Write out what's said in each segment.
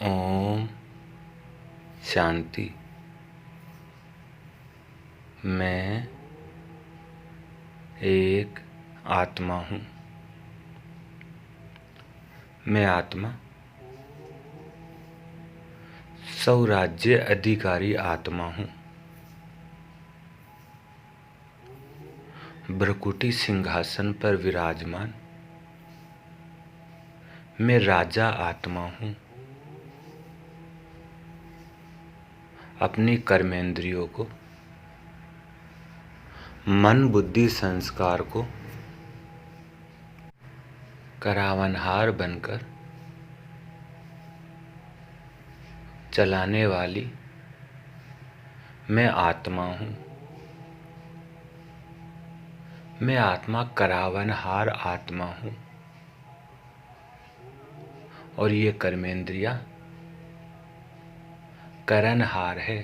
ओम शांति। मैं एक आत्मा हूँ। मैं आत्मा स्वराज्य अधिकारी आत्मा हूँ। भ्रकुटी सिंहासन पर विराजमान मैं राजा आत्मा हूँ। अपनी कर्मेंद्रियों को, मन बुद्धि संस्कार को करावनहार बनकर चलाने वाली मैं आत्मा हूँ। मैं आत्मा करावनहार आत्मा हूँ और ये कर्मेंद्रियां करनहार है।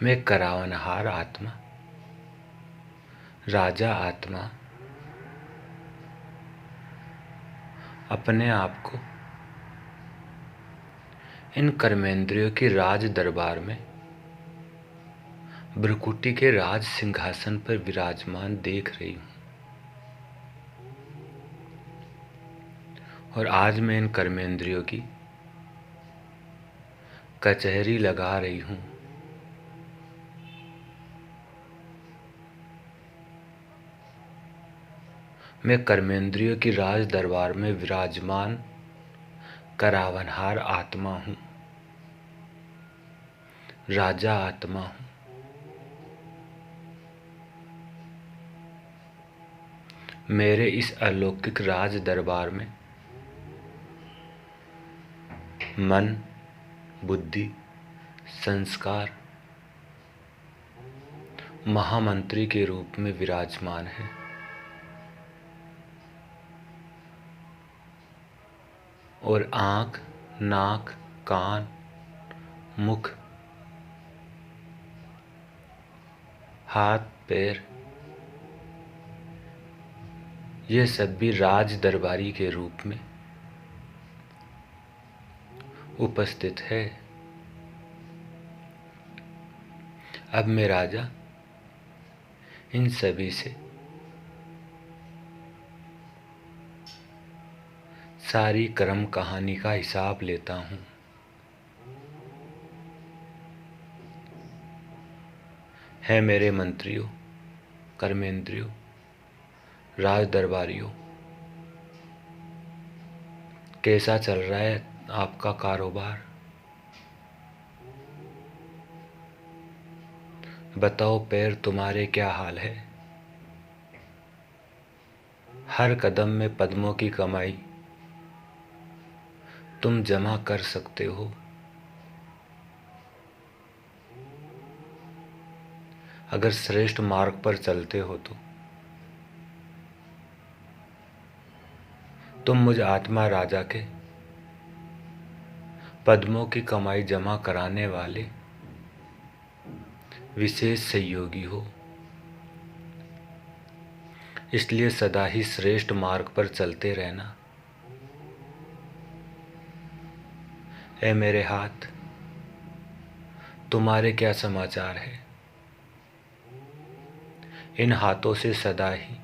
मैं करावनहार आत्मा, राजा आत्मा अपने आप को इन कर्मेंद्रियों की राज दरबार में भ्रकुटी के राज सिंहासन पर विराजमान देख रही हूँ। और आज मैं इन कर्मेंद्रियों की कचहरी लगा रही हूँ। मैं कर्मेंद्रियों की राज दरबार में विराजमान करावनहार आत्मा हूँ, राजा आत्मा हूँ। मेरे इस अलौकिक राज दरबार में मन बुद्धि संस्कार महामंत्री के रूप में विराजमान है। और आँख नाक कान मुख हाथ पैर ये सब भी राज दरबारी के रूप में उपस्थित है। अब मैं राजा इन सभी से सारी कर्म कहानी का हिसाब लेता हूँ। है मेरे मंत्रियों, कर्मेंद्रियों, राज दरबारियों, कैसा चल रहा है आपका कारोबार? बताओ पैर तुम्हारे क्या हाल है? हर कदम में पद्मों की कमाई तुम जमा कर सकते हो। अगर श्रेष्ठ मार्ग पर चलते हो तो तुम मुझ आत्मा राजा के पद्मों की कमाई जमा कराने वाले विशेष सहयोगी हो। इसलिए सदा ही श्रेष्ठ मार्ग पर चलते रहना। ऐ मेरे हाथ, तुम्हारे क्या समाचार है? इन हाथों से सदा ही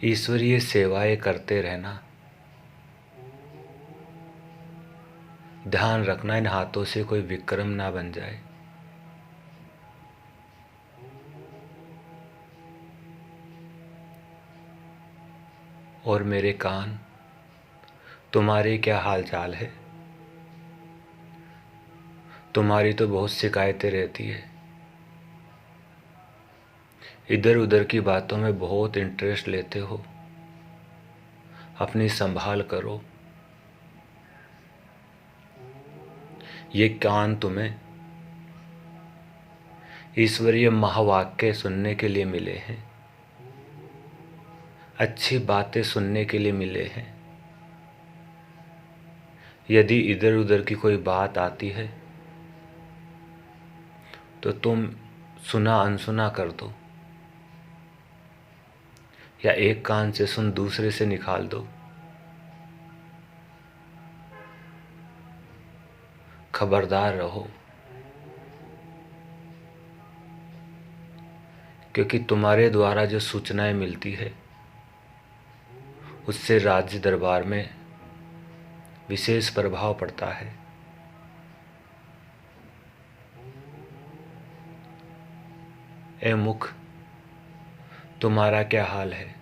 ईश्वरीय सेवाएं करते रहना। ध्यान रखना इन हाथों से कोई विक्रम ना बन जाए। और मेरे कान, तुम्हारे क्या हाल चाल है? तुम्हारी तो बहुत शिकायतें रहती है। इधर उधर की बातों में बहुत इंटरेस्ट लेते हो। अपनी संभाल करो। ये कान तुम्हें ईश्वरीय महावाक्य सुनने के लिए मिले हैं, अच्छी बातें सुनने के लिए मिले हैं। यदि इधर उधर की कोई बात आती है तो तुम सुना अनसुना कर दो। या एक कान से सुन दूसरे से निकाल दो। खबरदार रहो, क्योंकि तुम्हारे द्वारा जो सूचनाएं मिलती है उससे राज्य दरबार में विशेष प्रभाव पड़ता है। ए मुख, तुम्हारा क्या हाल है?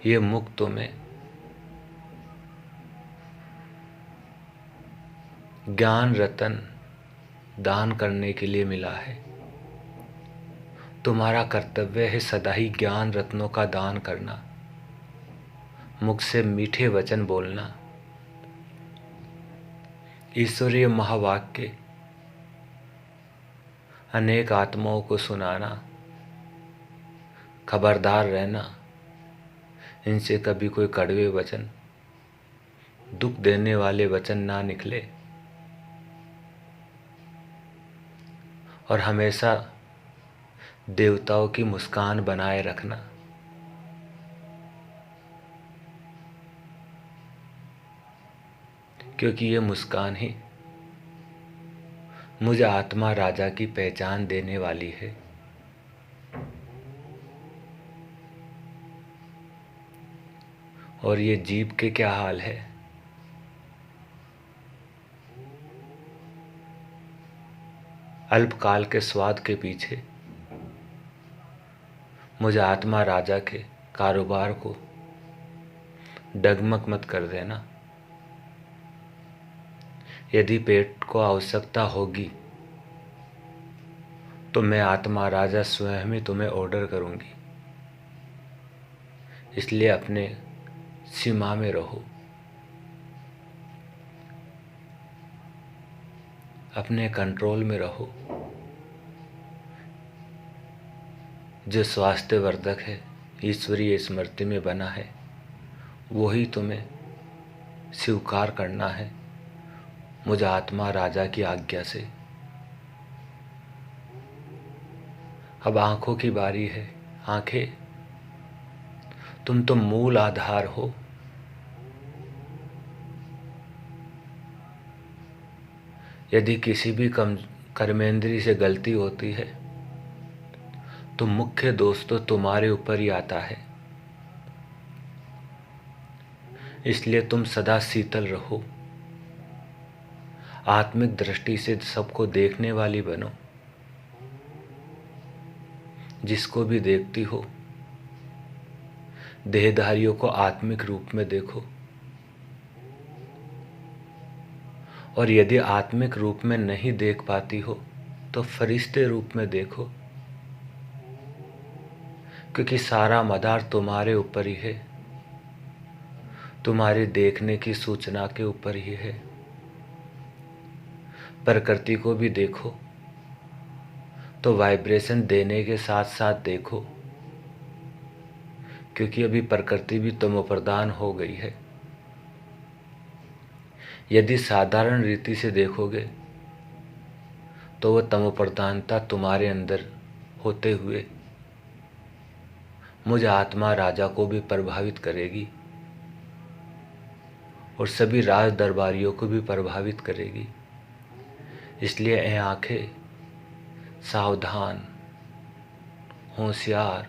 ये मुख तुम्हें ज्ञान रतन दान करने के लिए मिला है। तुम्हारा कर्तव्य है सदा ही ज्ञान रत्नों का दान करना, मुख से मीठे वचन बोलना, ईश्वरीय महावाक्य अनेक आत्माओं को सुनाना। खबरदार रहना, इनसे कभी कोई कड़वे वचन, दुख देने वाले वचन ना निकले। और हमेशा देवताओं की मुस्कान बनाए रखना। क्योंकि ये मुस्कान ही मुझे आत्मा राजा की पहचान देने वाली है। और ये जीभ के क्या हाल है? अल्पकाल के स्वाद के पीछे मुझे आत्मा राजा के कारोबार को डगमग मत कर देना। यदि पेट को आवश्यकता होगी तो मैं आत्मा राजा स्वयं ही तुम्हें ऑर्डर करूंगी। इसलिए अपने सीमा में रहो, अपने कंट्रोल में रहो। जो स्वास्थ्य वर्धक है, ईश्वरीय स्मृति में बना है, वही तुम्हें स्वीकार करना है मुझे आत्मा राजा की आज्ञा से। अब आंखों की बारी है। आंखें, तुम तो मूल आधार हो। यदि किसी भी कर्मेंद्री से गलती होती है तो मुख्य दोष तो तुम्हारे ऊपर ही आता है। इसलिए तुम सदा शीतल रहो, आत्मिक दृष्टि से सबको देखने वाली बनो। जिसको भी देखती हो, देहधारियों को आत्मिक रूप में देखो। और यदि आत्मिक रूप में नहीं देख पाती हो तो फरिश्ते रूप में देखो, क्योंकि सारा मदार तुम्हारे ऊपर ही है, तुम्हारे देखने की सूचना के ऊपर ही है। प्रकृति को भी देखो तो वाइब्रेशन देने के साथ साथ देखो, क्योंकि अभी प्रकृति भी तमोप्रधान हो गई है। यदि साधारण रीति से देखोगे तो वह तमोप्रधानता तुम्हारे अंदर होते हुए मुझे आत्मा राजा को भी प्रभावित करेगी और सभी राज दरबारियों को भी प्रभावित करेगी। इसलिए ए आंखें, सावधान, होशियार,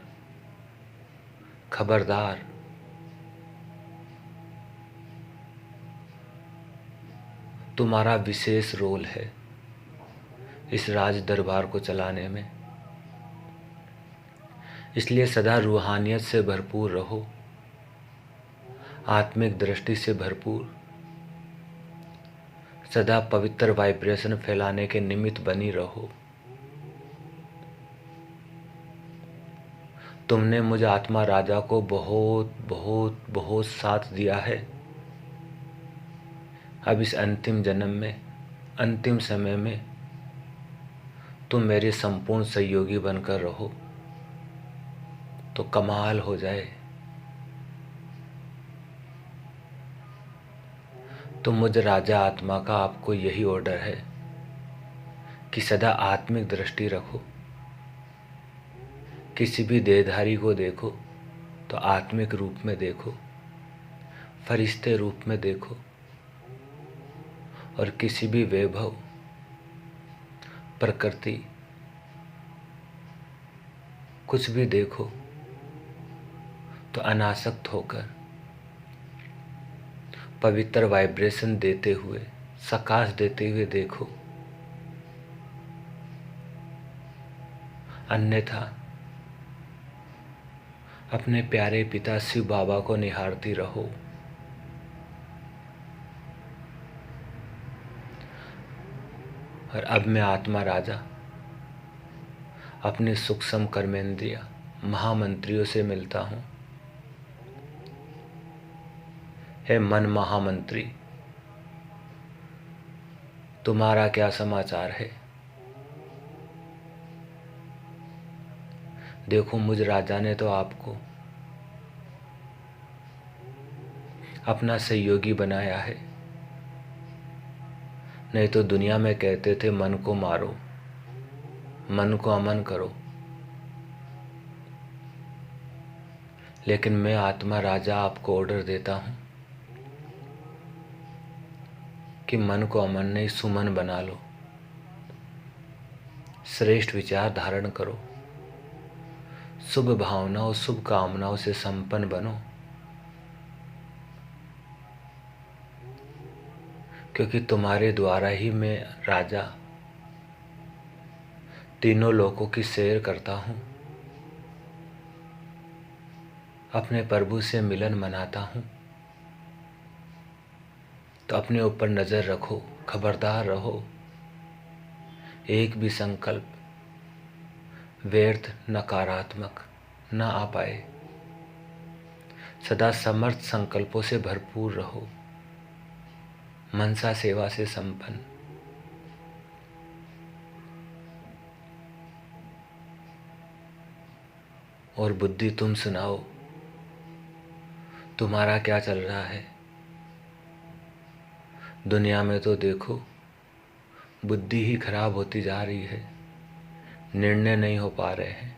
खबरदार। तुम्हारा विशेष रोल है इस राज दरबार को चलाने में। इसलिए सदा रूहानियत से भरपूर रहो, आत्मिक दृष्टि से भरपूर, सदा पवित्र वाइब्रेशन फैलाने के निमित्त बनी रहो। तुमने मुझे आत्मा राजा को बहुत बहुत बहुत साथ दिया है। अब इस अंतिम जन्म में, अंतिम समय में तुम मेरे संपूर्ण सहयोगी बनकर रहो तो कमाल हो जाए। तो मुझ राजा आत्मा का आपको यही ऑर्डर है कि सदा आत्मिक दृष्टि रखो, किसी भी देहधारी को देखो तो आत्मिक रूप में देखो, फरिश्ते रूप में देखो, और किसी भी वैभव, प्रकृति, कुछ भी देखो तो अनासक्त होकर पवित्र वाइब्रेशन देते हुए, सकाश देते हुए देखो। अन्यथा अपने प्यारे पिता शिव बाबा को निहारती रहो। और अब मैं आत्मा राजा अपने सूक्ष्म कर्मेंद्रिय महामंत्रियों से मिलता हूँ। हे मन महामंत्री, तुम्हारा क्या समाचार है? देखो, मुझ राजा ने तो आपको अपना सहयोगी बनाया है। नहीं तो दुनिया में कहते थे मन को मारो, मन को अमन करो। लेकिन मैं आत्मा राजा आपको ऑर्डर देता हूं कि मन को अमन नहीं, सुमन बना लो। श्रेष्ठ विचार धारण करो, शुभ भावनाओं, शुभ कामनाओं से संपन्न बनो। क्योंकि तुम्हारे द्वारा ही मैं राजा तीनों लोकों की सैर करता हूं, अपने प्रभु से मिलन मनाता हूं। तो अपने ऊपर नजर रखो, खबरदार रहो। एक भी संकल्प व्यर्थ, नकारात्मक न आ पाए। सदा समर्थ संकल्पों से भरपूर रहो, मनसा सेवा से संपन्न। और बुद्धि तुम सुनाओ, तुम्हारा क्या चल रहा है? दुनिया में तो देखो बुद्धि ही खराब होती जा रही है, निर्णय नहीं हो पा रहे हैं।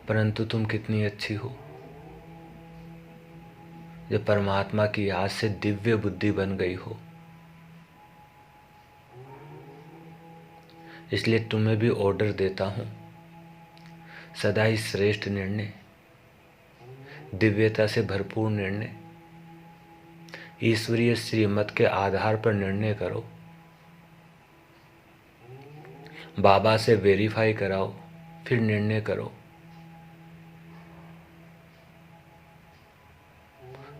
परंतु तुम कितनी अच्छी हो जो परमात्मा की याद से दिव्य बुद्धि बन गई हो। इसलिए तुम्हें भी ऑर्डर देता हूं, सदा ही श्रेष्ठ निर्णय, दिव्यता से भरपूर निर्णय, ईश्वरीय श्रीमत के आधार पर निर्णय करो। बाबा से वेरीफाई कराओ, फिर निर्णय करो।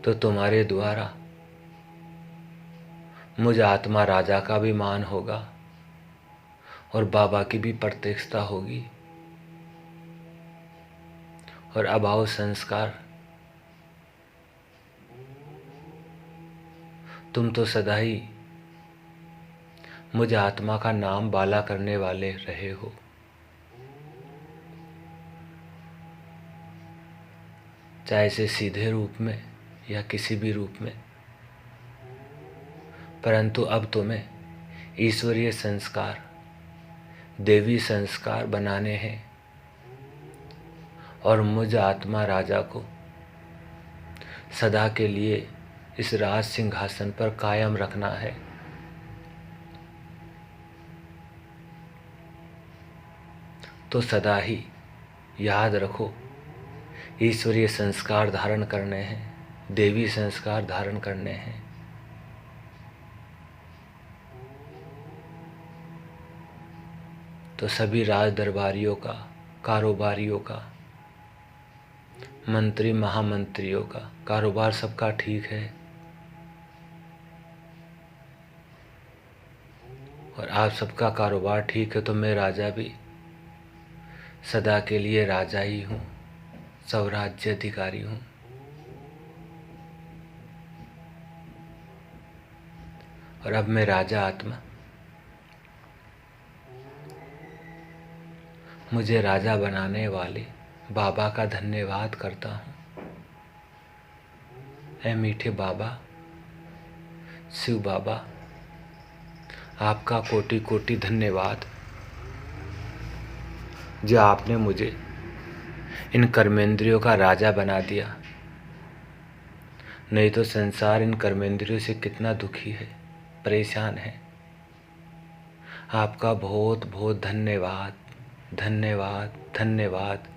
तो तुम्हारे द्वारा मुझ आत्मा राजा का भी मान होगा और बाबा की भी प्रत्यक्षता होगी। और अब आओ संस्कार, तुम तो सदा ही मुझ आत्मा का नाम बाला करने वाले रहे हो। चाहे से सीधे रूप में या किसी भी रूप में। परंतु अब तुम्हें ईश्वरीय संस्कार, देवी संस्कार बनाने हैं और मुझ आत्मा राजा को सदा के लिए इस राज सिंहासन पर कायम रखना है। तो सदा ही याद रखो, ईश्वरीय संस्कार धारण करने हैं, देवी संस्कार धारण करने हैं। तो सभी राज दरबारियों का, कारोबारियों का, मंत्री महामंत्रियों का कारोबार सबका ठीक है। और आप सबका कारोबार ठीक है तो मैं राजा भी सदा के लिए राजा ही हूँ, स्वराज्य अधिकारी हूँ। और अब मैं राजा आत्मा, मुझे राजा बनाने वाले बाबा का धन्यवाद करता हूँ। ऐ मीठे बाबा, शिव बाबा, आपका कोटि कोटि धन्यवाद। जो आपने मुझे इन कर्मेंद्रियों का राजा बना दिया। नहीं तो संसार इन कर्मेंद्रियों से कितना दुखी है, परेशान है। आपका बहुत बहुत धन्यवाद, धन्यवाद, धन्यवाद।